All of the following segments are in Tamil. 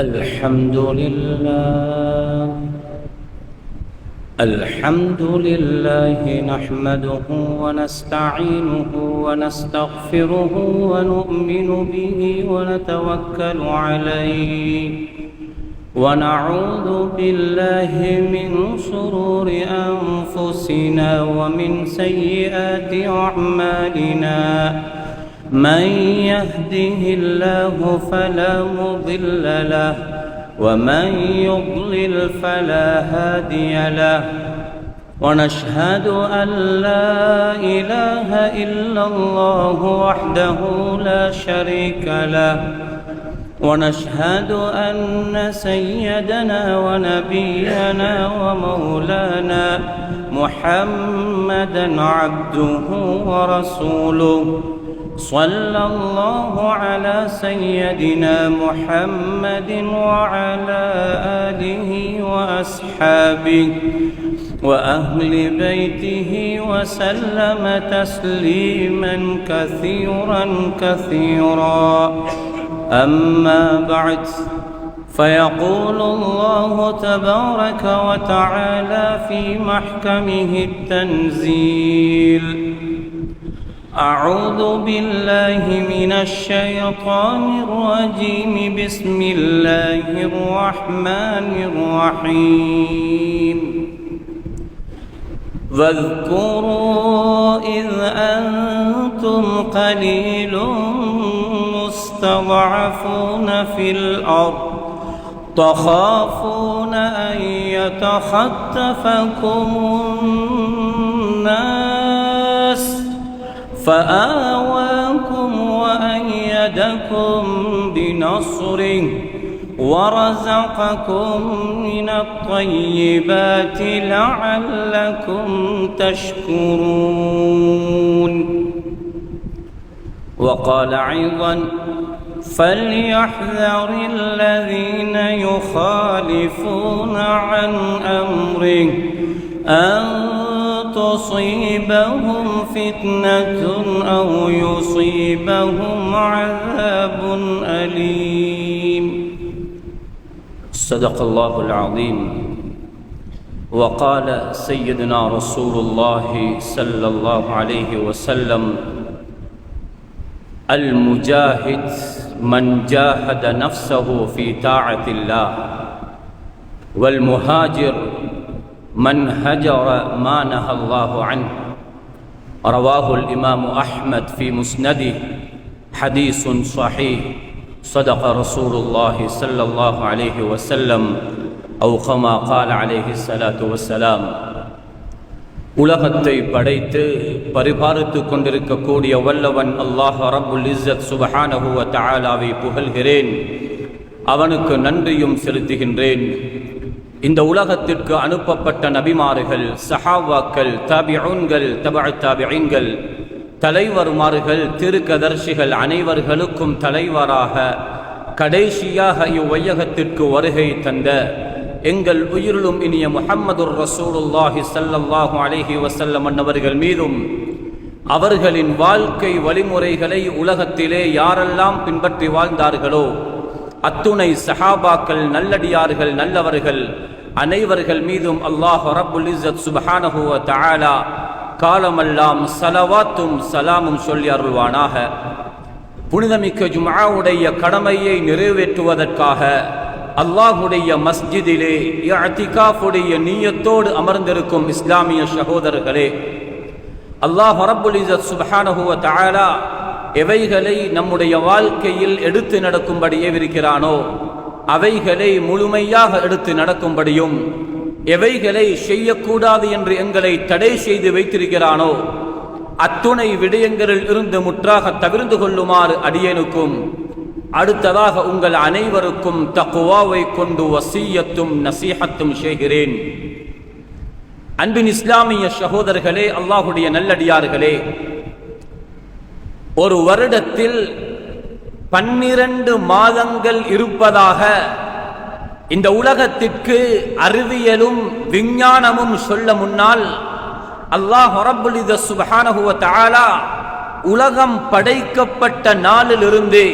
الحمد لله نحمده ونستعينه ونستغفره ونؤمن به ونتوكل عليه ونعوذ بالله من شرور أنفسنا ومن سيئات أعمالنا من يهده الله فلا مضل له ومن يضلل فلا هادي له ونشهد أن لا إله إلا الله وحده لا شريك له ونشهد أن سيدنا ونبينا ومولانا محمدا عبده ورسوله صلى الله على سيدنا محمد وعلى آله وأصحابه وأهل بيته وسلم تسليما كثيرا أما بعد فيقول الله تبارك وتعالى في محكمه التنزيل أعوذ بالله من الشيطان الرجيم بسم الله الرحمن الرحيم واذكروا إذ أنتم قليل مستضعفون في الأرض تخافون أن يتخطفكم الناس فآواكم وأيدكم بنصره ورزقكم من الطيبات لعلكم تشكرون وقال أيضا فليحذر الذين يخالفون عن أمره أن تصيبهم فتنة أو يصيبهم عذاب أليم صدق الله العظيم وقال سيدنا رسول الله صلى الله عليه وسلم المجاهد من جاهد نفسه في طاعة الله والمهاجر من هجر ما نهى الله عنه رواه الإمام أحمد في مسنده حديث صحيح صدق رسول الله صلى الله عليه وسلم أو كما قال عليه الصلاة والسلام உலகத்தை படைத்து பரிபாலித்து கொண்டிருக்கக்கூடிய வல்லவன் அல்லாஹ் ரப்புல் இஸ்ஸத் சுப்ஹானஹு வ தஆலாவை புகழ்கிறேன், அவனுக்கு நன்றியும் செலுத்துகின்றேன். இந்த உலகத்திற்கு அனுப்பப்பட்ட நபிமார்கள், சஹாபாக்கள், தாபிஊன்கள், தபஅத் தாபிஈன்கள், தலைவர்மார்கள், திருக்கதர்சிகள் அனைவர்களுக்கும் தலைவராக கடைசியாக இவ்வையகத்திற்கு வருகை தந்த எங்கள் உயிரிலும் இனிய முஹம்மதுர் ரசூலுல்லாஹி ஸல்லல்லாஹு அலைஹி வஸல்லம் அன்னவர்கள் மீதும் அவர்களின் வாழ்க்கை வழிமுறைகளை உலகத்திலே யாரெல்லாம் பின்பற்றி வாழ்ந்தார்களோ அத்துணை சஹாபாக்கள், நல்லடியார்கள், நல்லவர்கள் அனைவர்கள் மீதும் அல்லாஹ் ரப்புல் இஸ்ஸத் சுப்ஹானஹு வ தஆலா காலமெல்லாம் ஸலவாத்தும் சலாமும் சொல்லி அருள்வானாக. புனிதமிக்க ஜும்ஆவுடைய கடமையை நிறைவேற்றுவதற்காக அல்லாஹுடைய மஸ்ஜிதிலே இஅ்திகாஃபுடைய நிய்யத்தோடு அமர்ந்திருக்கும் இஸ்லாமிய சகோதரர்களே, அல்லாஹ் ரப்புல் இஸ்ஸத் சுப்ஹானஹு வ தஆலா எவைகளை நம்முடைய வாழ்க்கையில் எடுத்து நடக்கும்படி ஏவிருக்கிறானோ அவைகளை முழுமையாக எடுத்து நடக்கும்படியும், எவைகளை செய்யக்கூடாது என்று எங்களை தடை செய்து வைத்திருக்கிறானோ அத்துணை விடயங்களில் இருந்து முற்றாக தவிர்ந்து கொள்ளுமாறு அடியேனுக்கும் அடுத்ததாக உங்கள் அனைவருக்கும் தக்வாவை கொண்டு வசியத்தும் நசீஹத்தும் செய்கிறேன். அன்பின் இஸ்லாமிய சகோதரர்களே, அல்லாஹுடைய நல்லடியார்களே, ஒரு வருடத்தில் 12 மாதங்கள் இருப்பதாக இந்த உலகத்திற்கு அறிவியலும் விஞ்ஞானமும் சொல்ல முன்னால் அல்லாஹ் ரப்புல் இஸ்ஸத் சுப்ஹானஹு வ தஆலா உலகம் படைக்கப்பட்ட நாளிலிருந்து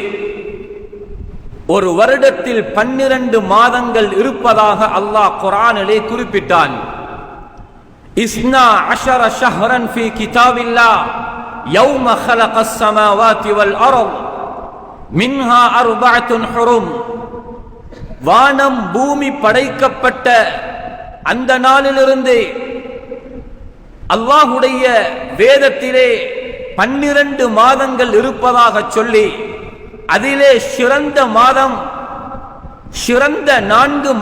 ஒரு வருடத்தில் 12 மாதங்கள் இருப்பதாக அல்லாஹ் குர்ஆனிலே குறிப்பிட்டான். இஸ்னா அஷர ஷஹ்ரன் ஃபீ கிதாபில்லாஹ் யௌம ஹலகஸ் ஸமாவாதி வல் அர்த் மின்ஹா அர்பஅத்துன் ஹுரும். வானம் பூமி படைக்கப்பட்ட அந்த நாளிலிருந்து அல்லாஹுடைய வேதத்திலே 12 மாதங்கள் இருப்பதாக சொல்லி அதிலே சிறந்த 4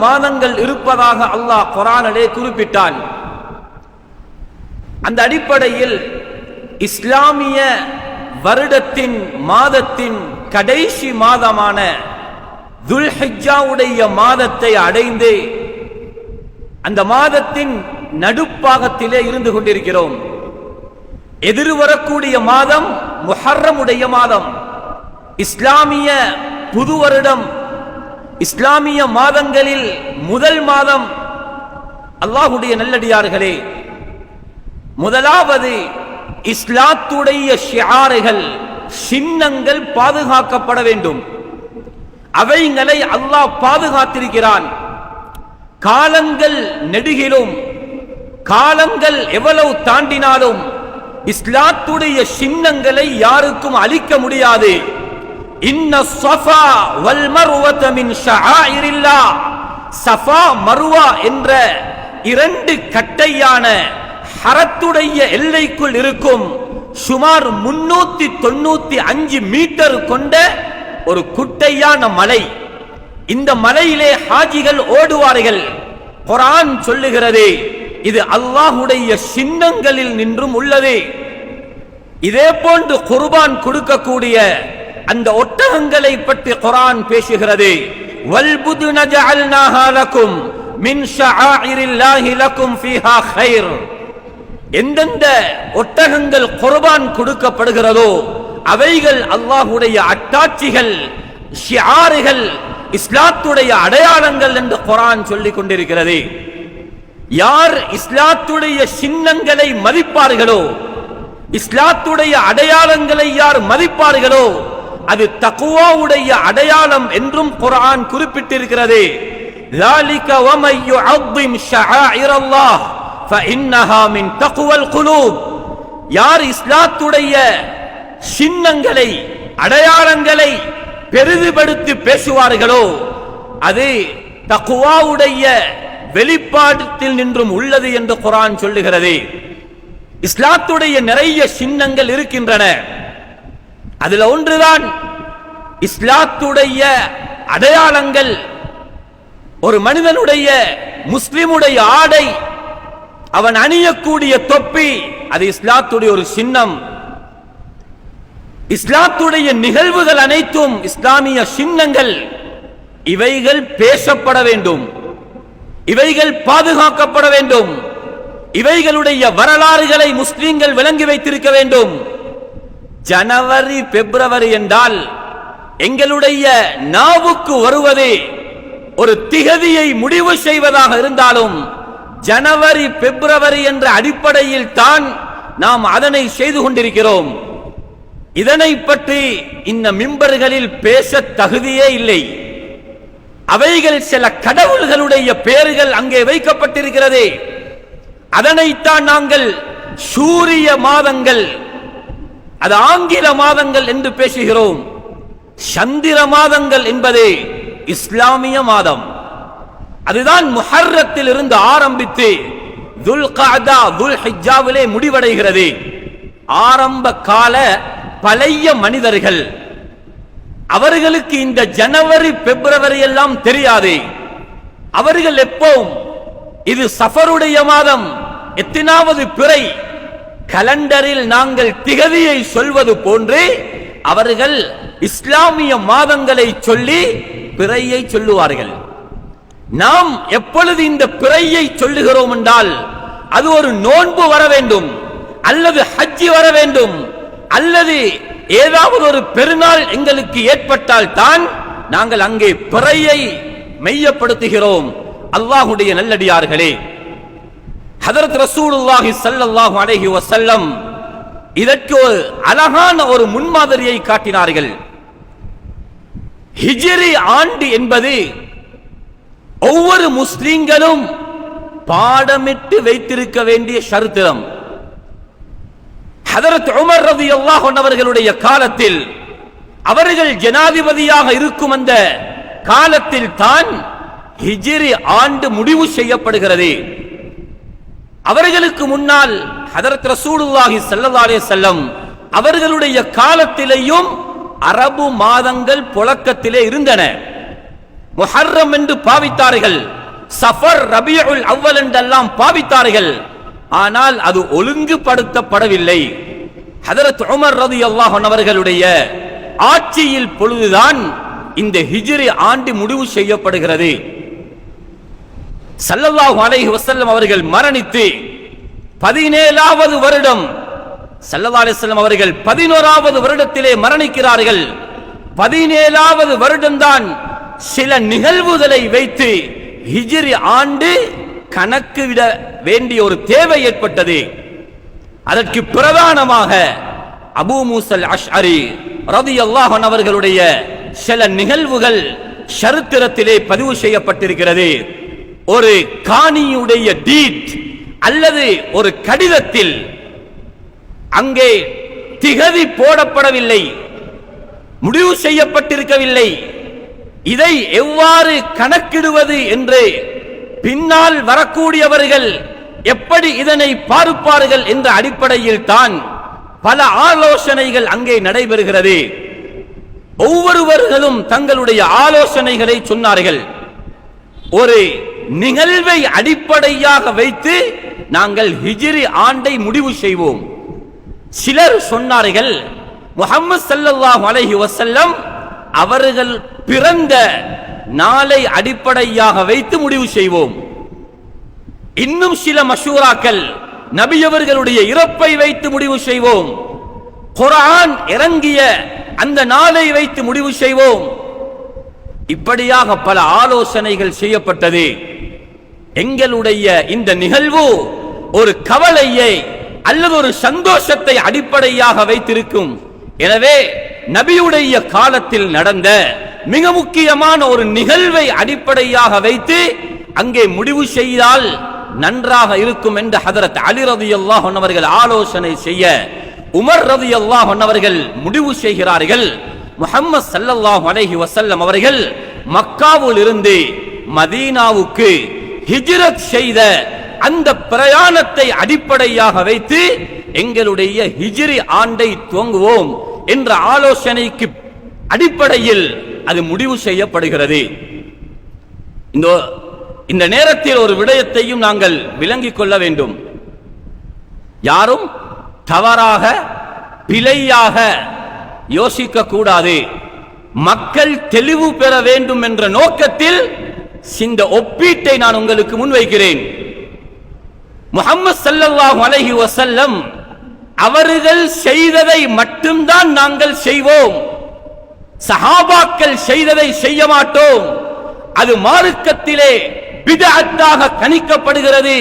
மாதங்கள் இருப்பதாக அல்லாஹ் குர்ஆனிலே குறிப்பிட்டான். அந்த அடிப்படையில் இஸ்லாமிய வருடத்தின் மாதத்தின் கடைசி மாதமான துல்ஹிஜ்ஜாவுடைய மாதத்தை அடைந்து அந்த மாதத்தின் நடுப்பாகத்திலே இருந்து கொண்டிருக்கிறோம். எதிர்வரக்கூடிய மாதம் முஹர்ரமுடைய மாதம், இஸ்லாமிய புது வருடம், இஸ்லாமிய மாதங்களில் முதல் மாதம். அல்லாஹ்வுடைய நல்லடியார்களே, முதலாவது இஸ்லாத்துடைய ஷிஆர்கள், சின்னங்கள் பாதுகாக்கப்பட வேண்டும். அவைகளை அல்லாஹ் பாதுகாத்திருக்கிறான். காலங்கள் நெடுகிலும், காலங்கள் எவ்வளவு தாண்டினாலும் இஸ்லாத்துடைய சின்னங்களை யாருக்கும் அழிக்க முடியாது. இன்ன ஸஃபா வல் மர்வத மின் ஷஆயிரில்லாஹ். ஸஃபா மர்வா என்ற 2 கட்டையான ஹரத்துடைய எல்லைக்குள் இருக்கும் சுமார் 395 மீட்டர் கொண்ட ஒரு குட்டையான மலை. இந்த மலையிலே ஹாஜிகள் ஓடுவார்கள். குர்ஆன் சொல்லுகிறது, இது அல்லாஹ்வுடைய சின்னங்களில் நின்றும் உள்ளது. இதே போன்று குர்பான் கொடுக்கக்கூடிய அந்த ஒட்டகங்களை பற்றி குர்ஆன் பேசுகிறது. வல் புதுன ஜஅல்நாஹா லகும் மின் ஷஆயிரில்லாஹி லகும் ஃபீஹா கைர். எந்தெந்த ஒட்டகங்கள் குர்பான் கொடுக்கப்படுகிறதோ அவைகள் அல்லாஹ்வுடைய அட்டாட்சிகள், ஷிஆர்கள், இஸ்லாத்துடைய அடையாளங்கள் என்று குர்ஆன் சொல்லிக் கொண்டிருக்கிறது. யார் இஸ்லாத்துடைய சின்னங்களை மதிப்பார்களோ, இஸ்லாத்துடைய அடையாளங்களை யார் மதிப்பார்களோ அது தக்வாவுடைய அடையாளம் என்றும் குர்ஆன் குறிப்பிட்டிருக்கிறது. ذَلِكَ وَمَن يُعَظِّمْ شَعَائِرَ اللَّهِ فَإِنَّهَا مِن تَقْوَى الْقُلُوبِ. யார் இஸ்லாத்துடைய சின்னங்களை, அடையாளங்களை பெரிதுபடுத்தி பேசுவார்களோ அது தக்வாவுடைய வெளிப்பாட்டில் நின்றும் உள்ளது என்று குர்ஆன் சொல்லுகிறது. இஸ்லாத்துடைய நிறைய சின்னங்கள் இருக்கின்றன. அதுல ஒன்றுதான் இஸ்லாத்துடைய அடையாளங்கள். ஒரு மனிதனுடைய, முஸ்லிமுடைய ஆடை, அவன் அணியக்கூடிய தொப்பி, அது இஸ்லாத்துடைய ஒரு சின்னம். இஸ்லாத்துடைய நிகழ்வுகள் அனைத்தும் இஸ்லாமிய சின்னங்கள். இவைகள் பேசப்பட வேண்டும், இவைகள் பாதுகாக்கப்பட வேண்டும். இவைகளுடைய வரலாறுகளை முஸ்லிம்கள் விளங்கி வைத்திருக்க வேண்டும். ஜனவரி, பிப்ரவரி என்றால் எங்களுடைய நாவுக்கு வருவது ஒரு திகதியை முடிவு செய்வதாக இருந்தாலும் ஜனவரி, பிப்ரவரி என்ற அடிப்படையில் தான் நாம் அதனை செய்து கொண்டிருக்கிறோம். இதனை பற்றி இந்த மிம்பர்களில் பேச தகுதியே இல்லை. அவைகள் சில கடவுள்களுடைய பெயர்கள் அங்கே வைக்கப்பட்டிருக்கிறது. அதனைத்தான் நாங்கள் சூரிய மாதங்கள், அது ஆங்கில மாதங்கள் என்று பேசுகிறோம். சந்திர மாதங்கள் என்பது இஸ்லாமிய மாதம். அதுதான் முஹர்ரத்தில் இருந்து ஆரம்பித்து துல்கஅதா, துல்ஹிஜ்ஜாவிலே முடிவடைகிறது. ஆரம்ப கால பழைய மனிதர்கள், அவர்களுக்கு இந்த ஜனவரி, பிப்ரவரி எல்லாம் தெரியாது. அவர்கள் எப்பவும் இது சஃபருடைய மாதம், எத்தனாவது பிறை, கலண்டரில் நாங்கள் திகதியை சொல்வது போன்று அவர்கள் இஸ்லாமிய மாதங்களை சொல்லி பிறையை சொல்லுவார்கள். நாம் எப்பொழுது இந்த பிறையை சொல்லுகிறோம் என்றால் அது ஒரு நோன்பு வர வேண்டும், அல்லது ஹஜ்ஜி வர வேண்டும், அல்லது ஏதாவது ஒரு பெருநாள் எங்களுக்கு ஏற்பட்டால் தான் நாங்கள் அங்கே பிறையை மெய்யப்படுத்துகிறோம். அல்லாஹ்வுடைய நல்லடியார்களே, ஹதரத் ரசூலுல்லாஹி ஸல்லல்லாஹு அலைஹி வஸல்லம் இதற்கு அழகான ஒரு முன்மாதிரியை காட்டினார்கள். ஹிஜ்ரி ஆண்டு என்பது ஒவ்வொரு முஸ்லிம்களும் பாடமிட்டு வைத்திருக்க வேண்டிய ஷர்த்திரம். ஹதரத் உமர் ரலியல்லாஹு அன்ஹு அவர்களுடைய காலத்தில், அவர்கள் ஜனாதிபதியாக இருக்கும் அந்த காலத்தில் தான் ஹிஜ்ரி ஆண்டு முடிவு செய்யப்படுகிறது. அவர்களுக்கு முன்னால் ஹதரத் ரசூலுல்லாஹி ஸல்லல்லாஹு அலைஹி வஸல்லம் அவர்களுடைய காலத்திலேயும் அரபு மாதங்கள் புழக்கத்திலே இருந்தன. முஹர்ரம் என்று பாவித்தார்கள், சஃபர், ரபியுல் அவ்வல் என்றெல்லாம் பாவித்தார்கள். ஆனால் அது ஒழுங்குபடுத்தப்படவில்லை. ஹதரத் உமர் ரலியல்லாஹு அன்ஹு அவர்களுடைய ஆட்சியில் பொழுதுதான் இந்த ஹிஜ்ரி ஆண்டு முடிவு செய்யப்படுகிறது. ஸல்லல்லாஹு அலைஹி வஸல்லம் அவர்கள் மரணித்து 17வது வருடம், ஸல்லல்லாஹு அலைஹி வஸல்லம் அவர்கள் 11வது வருடத்திலே மரணிக்கிறார்கள். 17வது வருடம்தான் சில நிகழ்வுகளை வைத்து ஹிஜ்ரி ஆண்டு கணக்கு விட வேண்டிய ஒரு தேவை ஏற்பட்டது. அதற்கு பிரதானமாக அபூ மூஸல் அஷ்அரி ரலியல்லாஹு அன்ஹு அவர்களுடைய சில நிகழ்வுகள் சரித்திரத்திலே பதிவு செய்யப்பட்டிருக்கிறது. ஒரு காணியுடைய டீட் அல்லது ஒரு கடிதத்தில் அங்கே திகதி போடப்படவில்லை, முடிவு செய்யப்பட்டிருக்கவில்லை. இதை எவ்வாறு கணக்கிடுவது என்று பின்னால் வரக்கூடியவர்கள் எப்படி இதனை பார்ப்பார்கள் என்ற அடிப்படையில் தான் பல ஆலோசனைகள் அங்கே நடைபெறுகிறது. ஒவ்வொருவர்களும் தங்களுடைய ஆலோசனைகளை சொன்னார்கள். ஒரு நிகழ்வை அடிப்படையாக வைத்து நாங்கள் ஹிஜ்ரி ஆண்டை முடிவு செய்வோம். சிலர் சொன்னார்கள், முஹம்மது ஸல்லல்லாஹு அலைஹி வஸல்லம் அவர்கள் பிறந்த நாளை அடிப்படையாக வைத்து முடிவு செய்வோம். இன்னும் சில மஷூராக்கள், நபி அவர்களுடைய இறப்பை வைத்து முடிவு செய்வோம், குர்ஆன் இறங்கிய அந்த நாளை வைத்து முடிவு செய்வோம். இப்படியாக பல ஆலோசனைகள் செய்யப்பட்டது. எங்களுடைய இந்த நிகழ்வு ஒரு கவலையை அல்லது ஒரு சந்தோஷத்தை அடிப்படையாக வைத்திருக்கும். எனவே நபியுடைய காலத்தில் நடந்த மிக முக்கியமான ஒரு நிகழ்வை அடிப்படையாக வைத்து அங்கே முடிவு செய்தால் நன்றாக இருக்கும் என்று ஹதரத் அலி ரலியல்லாஹு அன்ஹு அவர்கள் ஆலோசனை செய்ய, உமர் ரலியல்லாஹு அன்ஹு அவர்கள் முடிவு செய்கிறார்கள். முஹம்மது ஸல்லல்லாஹு அலைஹி வஸல்லம் அவர்கள் மக்காவில் இருந்து மதீனாவுக்கு ஹிஜ்ரத் செய்த அந்த பிரயாணத்தை அடிப்படையாக வைத்து எங்களுடைய ஹிஜ்ரி ஆண்டை துவங்குவோம் என்ற ஆலோசனைக்கு அடிப்படையில் அது முடிவு செய்யப்படுகிறது. இந்த நேரத்தில் ஒரு விடயத்தையும் நாங்கள் விளங்கிக் கொள்ள வேண்டும். யாரும் தவறாக பிழையாக யோசிக்க கூடாது. மக்கள் தெளிவு பெற வேண்டும் என்ற நோக்கத்தில் இந்த ஒப்பீட்டை நான் உங்களுக்கு முன்வைக்கிறேன். முஹம்மது ஸல்லல்லாஹு அலைஹி வஸல்லம் அவர்கள் செய்ததை மட்டும்தான் நாங்கள் செய்வோம், சஹாபாக்கள் செய்ததை செய்ய மாட்டோம், அது மார்க்கத்திலே பித்அத்தாக கணிக்கப்படுகிறது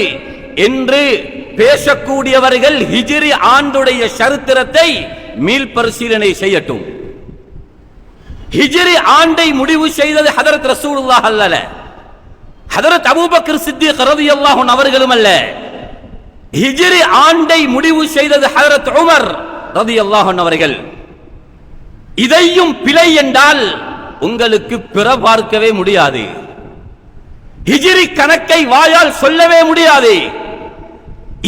என்று பேசக்கூடியவர்கள் ஹிஜ்ரி ஆண்டுடைய சரித்திரத்தை மீள் பரிசீலனை செய்யட்டும். ஹிஜ்ரி ஆண்டை முடிவு செய்தது ஹதரத் ரசூலுல்லாஹ் அல்ல, ஹதரத் அபூபக்கர் சித்திக் ரலியல்லாஹு அன்ஹு அவர்களும் அல்ல. ஹிஜ்ரி ஆண்டை முடிவு செய்தது ஹதரத் உமர் ரலியல்லாஹு அன்ஹு அவர்கள். இதையும் பிழை என்றால் உங்களுக்கு பிற பார்க்கவே முடியாது. ஹிஜ்ரி கணக்கை வாயால் சொல்லவே முடியாது.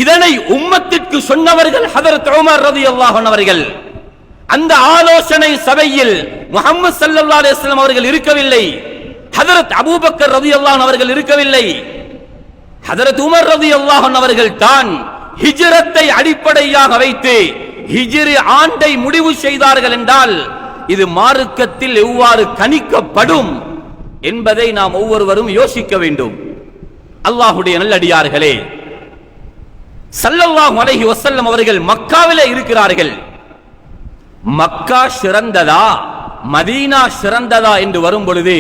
இதனை உம்மத்திற்கு சொன்னவர்கள் ஹதரத் உமர் ரலியல்லாஹு அன்ஹு அவர்கள். அந்த ஆலோசனை சபையில் முஹம்மது ஸல்லல்லாஹு அலைஹி வஸல்லம் அவர்கள் இருக்கவில்லை, ஹதரத் அபூபக்கர் ரலியல்லாஹு அன்ஹு அவர்கள் இருக்கவில்லை. ஹதரத் உமர் ரலியல்லாஹு அன்ஹு அவர்கள் தான் ஹிஜ்ரத்தை அடிப்படையாக வைத்து ஹிஜ்ரி ஆண்டை முடிவு செய்தார்கள் என்றால் இது மார்க்கத்தில் எவ்வாறு கணிக்கப்படும் என்பதை நாம் ஒவ்வொருவரும் யோசிக்க வேண்டும். அல்லாஹ்வுடைய நல்லடியார்களே, ஸல்லல்லாஹு அலைஹி வஸல்லம் அவர்கள் மக்காவிலே இருக்கிறார்கள். மக்கா சிறந்ததா மதீனா சிறந்ததா என்று வரும் பொழுது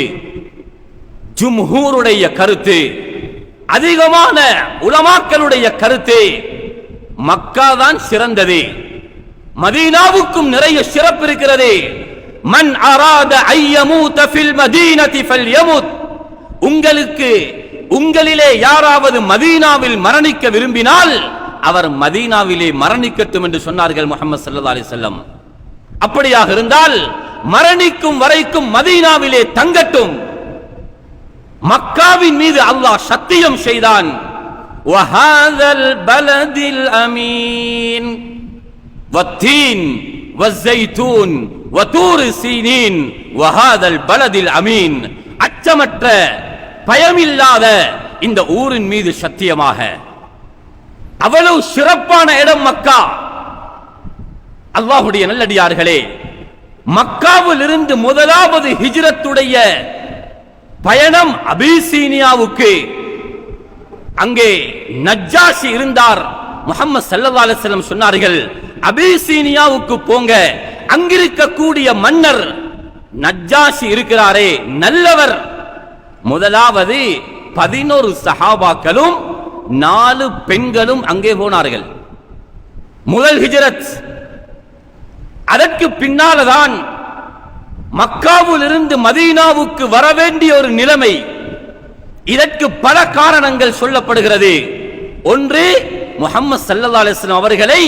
ஜும்ஹூருடைய கருத்து, அதிகமான உலமாக்களுடைய கருத்து மக்கா தான் சிறந்தது. மதீனாவுக்கும் நிறைய சிறப்பு இருக்கிறது, மன் அராத ஐயமூத ஃபில் மதீனதி ஃபல்யமுத், உங்களிலே யாராவது மதீனாவில் மரணிக்க விரும்பினால் அவர் மதீனாவிலே மரணிக்கட்டும் என்று சொன்னார்கள் முஹம்மது ஸல்லல்லாஹு அலைஹி வஸல்லம். அப்படியாக இருந்தால் மரணிக்கும் வரைக்கும் மதீனாவிலே தங்கட்டும். மக்காவின் மீது அல்லாஹ் சத்தியம் செய்தான். வஹாதல் பலதில் அமீன் வத்தீன் வஸ்ஸைத்தூன் வதூர் சீனீன் வஹாதல் பலதில் அமீன், அச்சமற்ற பயமில்லாத இந்த ஊரின் மீது சத்தியமாக. அவ்வளவு சிறப்பான இடம் மக்கா. அல்லாஹ்வுடைய நல்லடியார்களே, மக்காவில் இருந்து முதலாவது ஹிஜ்ரத்துடைய பயணம் அபிசீனியாவுக்கு. அங்கே நஜ்ஜாஷி இருந்தார். முஹம்மது ஸல்லல்லாஹு அலைஹி வஸல்லம் சொன்னார்கள், அபிசீனியாவுக்கு போங்க, அங்கிருக்கக்கூடிய மன்னர் நஜ்ஜாஷி இருக்கிறாரே நல்லவர். முதலாவது 11 சஹாபாக்களும் 4 பெண்களும் அங்கே போனார்கள். முதல் ஹிஜ்ரத். அதற்கு பின்னால்தான் மக்காவில் இருந்து மதீனாவுக்கு வர வேண்டிய ஒரு நிலைமை. இதற்கு பல காரணங்கள் சொல்லப்படுகிறது. ஒன்று, முஹம்மது ஸல்லல்லாஹு அலைஹி வஸல்லம் அவர்களை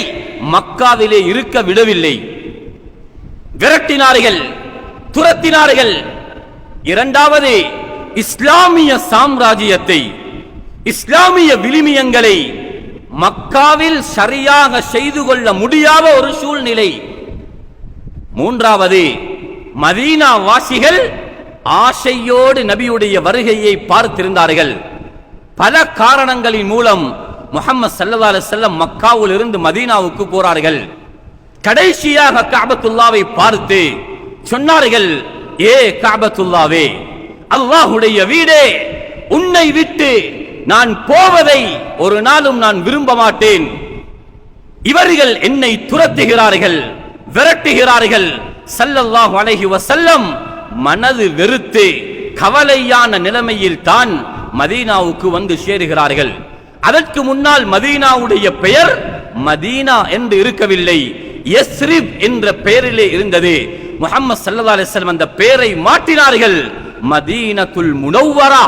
மக்காவிலே இருக்க விடவில்லை, விரட்டினார்கள், துரத்தினார்கள். இரண்டாவது, இஸ்லாமிய சாம்ராஜ்யத்தை, இஸ்லாமிய விழுமியங்களை மக்காவில் சரியாக செய்து கொள்ள முடியாத ஒரு சூழ்நிலை. மூன்றாவது, மதீனா வாசிகள் ஆசையோடு நபியுடைய வருகையை பார்த்திருந்தார்கள். பல காரணங்களின் மூலம் முஹம்மது ஸல்லல்லாஹு அலைஹி வஸல்லம் மக்காவில் இருந்து மதீனாவுக்கு போறார்கள். கடைசியாக கஅபத்துல்லாவை பார்த்து சொன்னார்கள், ஏ கஅபத்துல்லாவே, அல்லாஹ்வுடைய வீடே, உன்னை விட்டு நான் போவதை ஒரு நாளும் நான் விரும்ப மாட்டேன். இவர்கள் என்னை துரத்துகிறார்கள், விரட்டுகிறார்கள். ஸல்லல்லாஹு அலைஹி வஸல்லம் மனது வெறுத்து கவலையான நிலைமையில் தான் மதீனாவுக்கு வந்து சேருகிறார்கள். அதற்கு முன்னால் மதீனாவுடைய பெயர் மதீனா என்று இருக்கவில்லை, யஸ்ரிப் என்ற பெயரிலே இருந்தது. முஹம்மது ஸல்லல்லாஹு அலைஹி வஸல்லம் அந்த பெயரை மாற்றினார்கள். மதீனத்துல் முனவ்வரா,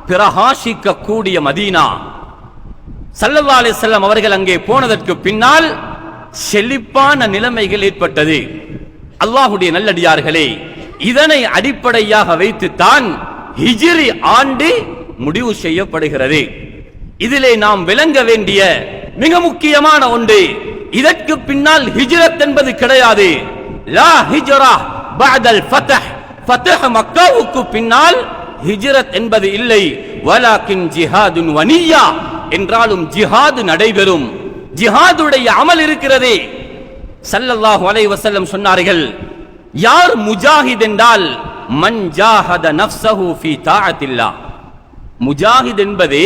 பிரகாசிக்க கூடிய மதீனா. ஸல்லல்லாஹு அலைஹி வஸல்லம் அவர்கள் அங்கே போனதற்கு பின்னால் செழிப்பான நிலைமைகள் ஏற்பட்டது. அல்லாஹ்வுடைய நல்லடியார்களே, இதனை அடிப்படையாக வைத்துத்தான் ஹிஜ்ரி ஆண்டு முடிவு செய்யப்படுகிறது. இதிலே நாம் விளங்க வேண்டிய மிக முக்கியமான ஒன்று, இதற்கு பின்னால் ஹிஜ்ரத் என்பது கிடையாது. லா ஹிஜ்ரா பஅதல் ஃபத்ஹ், ஃபத்ஹ் மக்காவுக்கு பின்னால் ஹிஜ்ரத் என்பது இல்லை. வலாக்கின் ஜிஹாதுன் வனியா, என்றாலும் ஜிஹாது நடைபெறும், ஜிஹாதுடைய அமல் இருக்கிறதே. ஸல்லல்லாஹு அலைஹி வஸல்லம் சொன்னார்கள், யார் முஜாஹித் என்றால் மன் ஜாஹத நஃப்ஸஹு ஃபீ தாஅத்தில்லாஹ். முஜாஹித் என்பது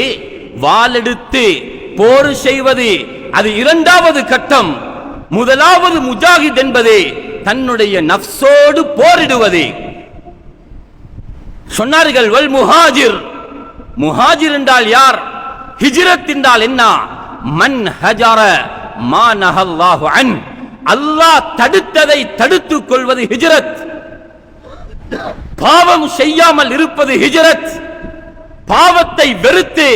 வாளெடுத்து போர் செய்வது, அது இரண்டாவது கட்டம். முதலாவது முஜாஹித் என்பது தன்னுடைய நஃப்ஸோடு போரிடுவது. சொன்னார்கள், வல் முஹாஜிர், முஹாஜிர் என்றால் யார்? ஹிஜ்ரத் என்றால் என்ன? மன் ஹஜர மா நஹல்லாஹு அன், அல்லாஹ் தடுத்ததை தடுத்துக் கொள்வது ஹிஜ்ரத். பாவம் செய்யாமல் இருப்பது ஹிஜ்ரத். பாவத்தை வெறுத்து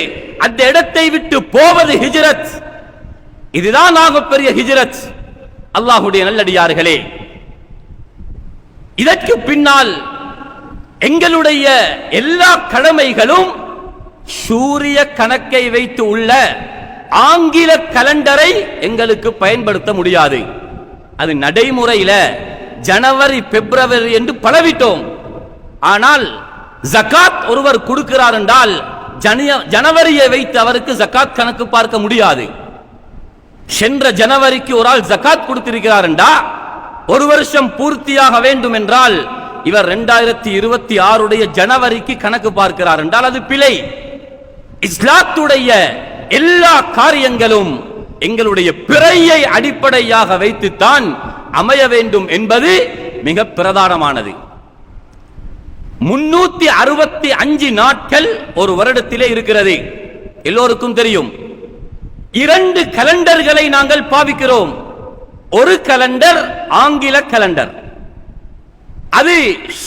அந்த இடத்தை விட்டு போவது ஹிஜ்ரத். இதுதான் ஆகப்பெரிய ஹிஜ்ரத். அல்லாஹ்வுடைய நல்லடியார்களே, இதற்கு பின்னால் எங்களுடைய எல்லா கடமைகளும் சூரிய கணக்கை வைத்து உள்ள ஆங்கில கலண்டரை எங்களுக்கு பயன்படுத்த முடியாது. அது நடைமுறையில ஜனவரி பிப்ரவரி என்று பழவிட்டோம். ஆனால் ஜகாத் ஒருவர் கொடுக்கிறார் என்றால் ஜனவரியை வைத்து அவருக்கு ஜகாத் கணக்கு பார்க்க முடியாது. சென்ற ஜனவரிக்கு ஒரு ஆள் ஜகாத் கொடுத்திருக்கிறார் என்றா ஒரு வருஷம் பூர்த்தியாக வேண்டும் என்றால் இவர் 2026 ஜனவரிக்கு கணக்கு பார்க்கிறார் என்றால் அது பிழை. இஸ்லாத்துடைய எல்லா காரியங்களும் எங்களுடைய பிறையை அடிப்படையாக வைத்துத்தான் அமைய வேண்டும் என்பது மிக பிரதானமானது. 365 நாட்கள் ஒரு வருடத்திலே இருக்கிறது, எல்லோருக்கும் தெரியும். 2 கலண்டர்களை நாங்கள் பாவிக்கிறோம். ஒரு கலண்டர் ஆங்கில கலண்டர், அது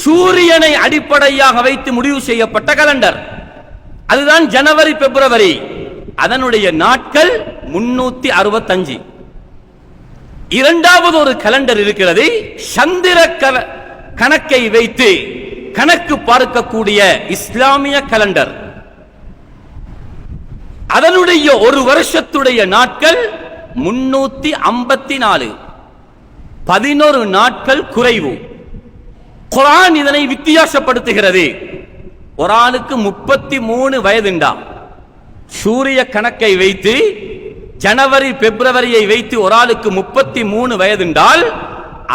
சூரியனை அடிப்படையாக வைத்து முடிவு செய்யப்பட்ட கலண்டர். அதுதான் ஜனவரி பிப்ரவரி. அதனுடைய நாட்கள் 365. இரண்டாவது ஒரு கலண்டர் இருக்கிறது, சந்திர கணக்கை வைத்து கணக்கு பார்க்கக்கூடிய இஸ்லாமிய கலண்டர். அதனுடைய ஒரு வருஷத்துடைய நாட்கள் 354, 11 நாட்கள் குறைவு. குர்ஆன் இதனை வித்தியாசப்படுத்துகிறது. ஒரு ஆளுக்கு 33 வயதுண்டா, சூரிய கணக்கை வைத்து ஜனவரி பிப்ரவரியை வைத்து ஒரு ஆளுக்கு 33 வயதுண்டால்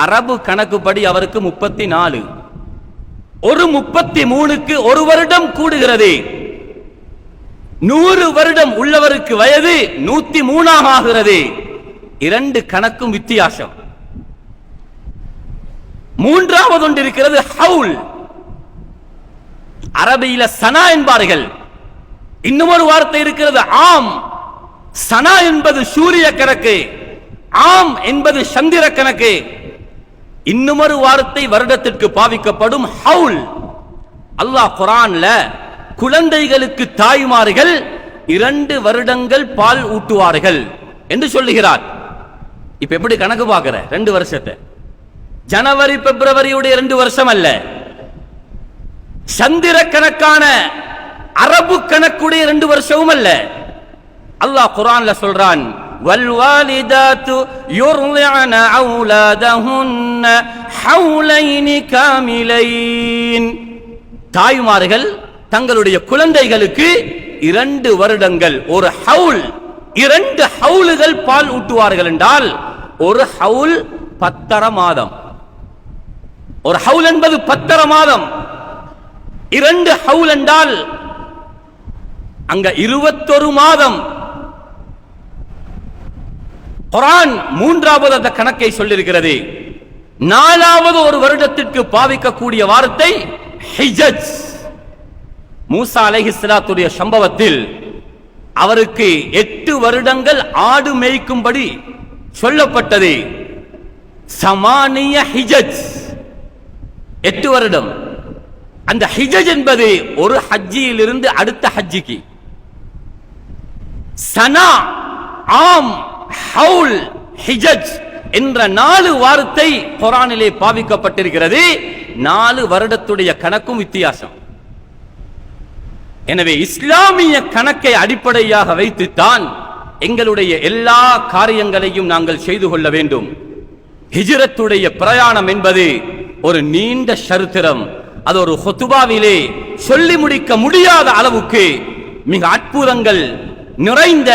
அரபு கணக்குப்படி அவருக்கு 34. ஒரு 33க்கு ஒரு வருடம் கூடுகிறது. 100 வருடம் உள்ளவருக்கு வயது 103 ஆகிறது. 2 கணக்கும் வித்தியாசம். மூன்றாவது ஒன்று இருக்கிறது, ஹவுல். அரபியில சனா என்பார்கள். இன்னும் ஒரு வார்த்தை இருக்கிறது, ஆம். சனா என்பது சூரிய கணக்கு, ஆம் என்பது சந்திர கணக்கு. இன்னும் ஒரு வார்த்தை வருடத்திற்கு பாவிக்கப்படும், ஹவுல். அல்லாஹ் குர்ஆன்ல குழந்தைகளுக்கு தாய்மார்கள் 2 வருடங்கள் பால் ஊட்டுவார்கள் என்று சொல்லுகிறார். இப்ப எப்படி கணக்கு பார்க்கிற 2 வருஷத்தை? ஜனவரி பிப்ரவரியுடைய 2 வருஷம் அல்ல, சந்திர கணக்கான அரபு கணக்குடைய 2 வருஷமும் அல்ல. அல்லாஹ் குர்ஆன்ல சொல்றான், வல்வாலிதாத்து யுர்லிஅன அவுலாதஹுன்ன ஹவுலைனி காமிலைன். தாய்மார்கள் தங்களுடைய குழந்தைகளுக்கு 2 வருடங்கள், ஒரு ஹவுல், 2 ஹவுல்கள் பால் ஊட்டுவார்கள் என்றால் ஒரு ஹவுல் 10 மாதம். ஒரு ஹவுல் என்பது 10 மாதம். 2 ஹவுல் என்றால் அங்க 21 மாதம். குர்ஆன் மூன்றாவது அந்த கணக்கை சொல்லியிருக்கிறது. 4வது ஒரு வருடத்திற்கு பாவிக்கக்கூடிய வார்த்தை ஹிஜ்ஜ். மூசா அலைஹிஸ்ஸலாத்துடைய சம்பவத்தில் அவருக்கு 8 வருடங்கள் ஆடு மேய்க்கும்படி சொல்லப்பட்டது. சமானிய ஹிஜ்ஜ், 8 வருடம். அந்த ஹிஜ்ஜ் என்பது ஒரு ஹஜ்ஜியில் இருந்து அடுத்த ஹஜ்ஜிக்கு. சனா, ஆம், ஹவுல், ஹிஜ்ஜ் என்ற 4 வார்த்தை குர்ஆனிலே பாவிக்கப்பட்டிருக்கிறது. 4 வருடத்துடைய கணக்கும் வித்தியாசம். எனவே இஸ்லாமிய கணக்கை அடிப்படையாக வைத்துத்தான் எங்களுடைய எல்லா காரியங்களையும் நாங்கள் செய்து கொள்ள வேண்டும். ஹிஜ்ரத்துடைய பிரயாணம் என்பது ஒரு நீண்ட சரித்திரம். அது ஒரு ஹுத்பாவிலே சொல்லி முடிக்க முடியாத அளவுக்கு மிக அற்புதங்கள் நிறைந்த,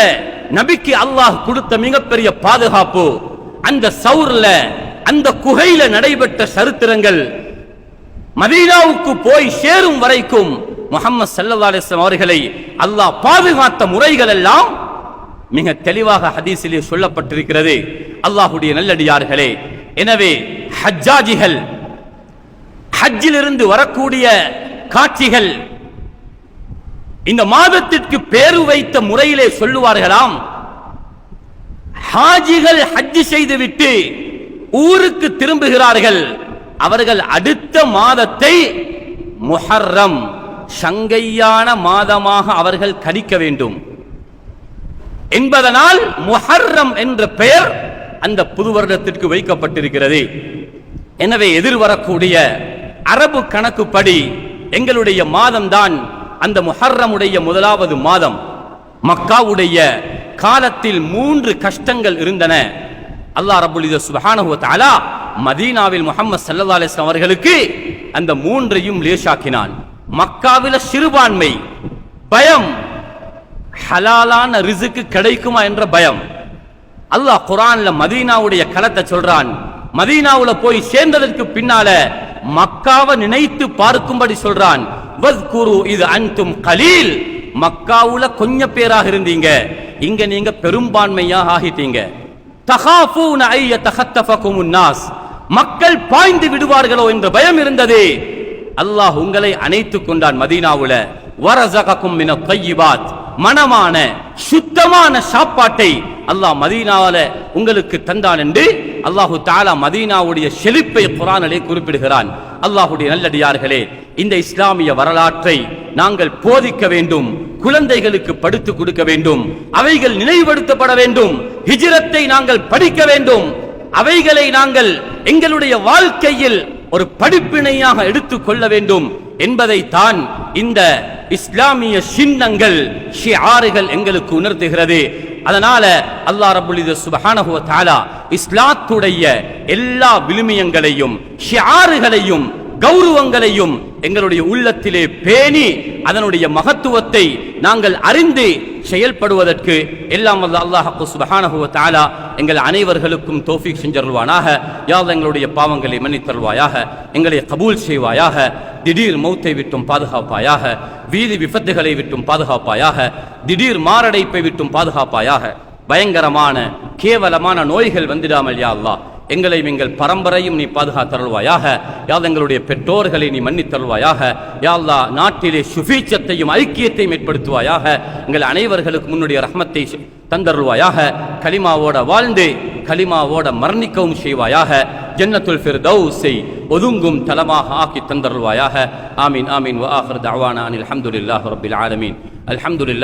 நபிக்கு அல்லாஹ் கொடுத்த மிகப்பெரிய பாதுகாப்பு. அந்த சௌர்ல, அந்த குகையில நடைபெற்ற சரித்திரங்கள், மதீனாவுக்கு போய் சேரும் வரைக்கும் முஹம்மது ஸல்லல்லாஹு அலைஹி வஸல்லம் அவர்களை அல்லாஹ் பாதுகாத்த முறைகள் எல்லாம் மிக தெளிவாக ஹதீஸிலே சொல்லப்பட்டிருக்கிறது. அல்லாஹ்வுடைய நல்லடியார்களே, எனவே ஹஜ்ஜாஜிகள் ஹஜ்ஜிலிருந்து வரக்கூடிய காட்சிகள் இந்த மாதத்திற்கு பேரு வைத்த முறையிலே சொல்லுவார்களாம். ஹாஜிகள் ஹஜ் செய்துவிட்டு ஊருக்கு திரும்புகிறார்கள். அவர்கள் அடுத்த மாதத்தை முஹர்ரம், சங்கையான மாதமாக அவர்கள் கணிக்க வேண்டும் என்பதனால் முஹர்ரம் என்ற பெயர் அந்த புது வருடத்திற்கு வைக்கப்பட்டிருக்கிறது. எனவே எதிர்வரக்கூடிய அரபு கணக்குப்படி எங்களுடைய மாதம்தான் அந்த முஹர்ரமுடைய 1வது மாதம். மக்காவுடைய காலத்தில் 3 கஷ்டங்கள் இருந்தன. அல்லாஹ் ரப்பல் இஸ்ஸத் சுப்ஹானஹு வ தஆலா மதீனாவில் முஹம்மது ஸல்லல்லாஹு அலைஹி வஸல்லம் அவர்களுக்கு அந்த 3ஐயும் லேசாக்கினான். மக்காவில சிறுபான்மை, பயம், ஹலாலான ரிஸ்க் கிடைக்குமா என்ற பயம். அல்லாஹ் குர்ஆன்ல மதீனாவுடைய களத்தை சொல்றான். மதீனாவுல போய் சேர்ந்ததற்கு பின்னால மக்காவை நினைத்து பார்க்கும்படி சொல்றான். வஸ்குரு இது அன்தும் கலீல். மக்காவுல கொஞ்சம் பேராக இருந்தீங்க, இங்க நீங்க பெரும்பான்மையாக ஆகிட்டீங்க. தகாஃபூன ஐய தகத்தஃபகுமுன் நாஸ். மக்கள் பாய்ந்து விடுவார்களோ என்ற பயம் இருந்தது. அல்லாஹ் உங்களை அணைத்துக் கொண்டான் மதீனாவுல. வரஸககும் மினத் தய்யிபாத். மனமான சுத்தமான சாப்பாட்டை அல்லாஹ் மதீனாவுல உங்களுக்கு தந்தான் என்று அல்லாஹு தஆலா மதீனாவுடைய செழிப்பை குர்ஆனிலே குறிப்பிடுகிறான். அல்லாஹ்வுடைய நல்லடியார்களே, இந்த இஸ்லாமிய வரலாற்றை நாங்கள் போதிக்க வேண்டும், குழந்தைகளுக்கு படித்து கொடுக்க வேண்டும், அவைகள் நினைவுபடுத்தப்பட வேண்டும். ஹிஜ்ரத்தை நாங்கள் படிக்க வேண்டும், அவைகளை நாங்கள் எங்களுடைய வாழ்க்கையில் ஒரு படிப்பினையாக எடுத்துக் கொள்ள வேண்டும் என்பதை தான் இந்த இஸ்லாமிய சின்னங்கள், ஷிஆர்கள் எங்களுக்கு உணர்த்துகிறது. அதனால அல்லாஹ் ரப்பல் இஸ்ஸத் சுப்ஹானஹு வ தஆலா இஸ்லாத்துடைய எல்லா விழுமியங்களையும், ஷிஆர்களையும், கௌரவங்களையும் எங்களுடைய உள்ளத்திலே பேணி அதனுடைய மகத்துவத்தை நாங்கள் அறிந்து செயல்படுவதற்கு எல்லாம் வல்ல அல்லாஹ் சுப்ஹானஹு வ தஆலா எங்கள் அனைவர்களுக்கும் தௌஃபீக் செஞ்சருள்வானாக. யா அல்லாஹ் எங்களுடைய பாவங்களை மன்னித்தருள்வாயாக, எங்களை கபூல் செய்வாயாக, திடீர் மௌத்தை விட்டும் பாதுகாப்பாயாக, வீதி விபத்துகளை விட்டும் பாதுகாப்பாயாக, திடீர் மாரடைப்பை விட்டும் பாதுகாப்பாயாக, பயங்கரமான கேவலமான நோய்கள் வந்துடாமல் யா அல்லாஹ் எங்களையும் எங்கள் பரம்பரையும் நீ பாதுகாத்தருள்வாயாக. யா அல்லாஹ் எங்களுடைய பெற்றோர்களை நீ மன்னித்தருள்வாயாக. யா அல்லாஹ் நாட்டிலே சுபீட்சத்தையும் ஐக்கியத்தையும் ஏற்படுத்துவாயாக. எங்கள் அனைவர்களுக்கு முன்னுடைய ரஹ்மத்தை தந்தருள்வாயாக. கலிமாவோட வாழ்ந்து கலிமாவோட மரணிக்கவும் செய்வாயாக. ஜன்னத்துல் ஃபிர்தௌஸை ஒதுங்கும் தலமாக ஆக்கி தந்தருள்வாயாக. ஆமீன் ஆமீன். வ ஆகிர் தஅவானா அனில் ஹம்துலில்லாஹி ரப்பில் ஆலமீன். அல்ஹம்துலில்லாஹ்.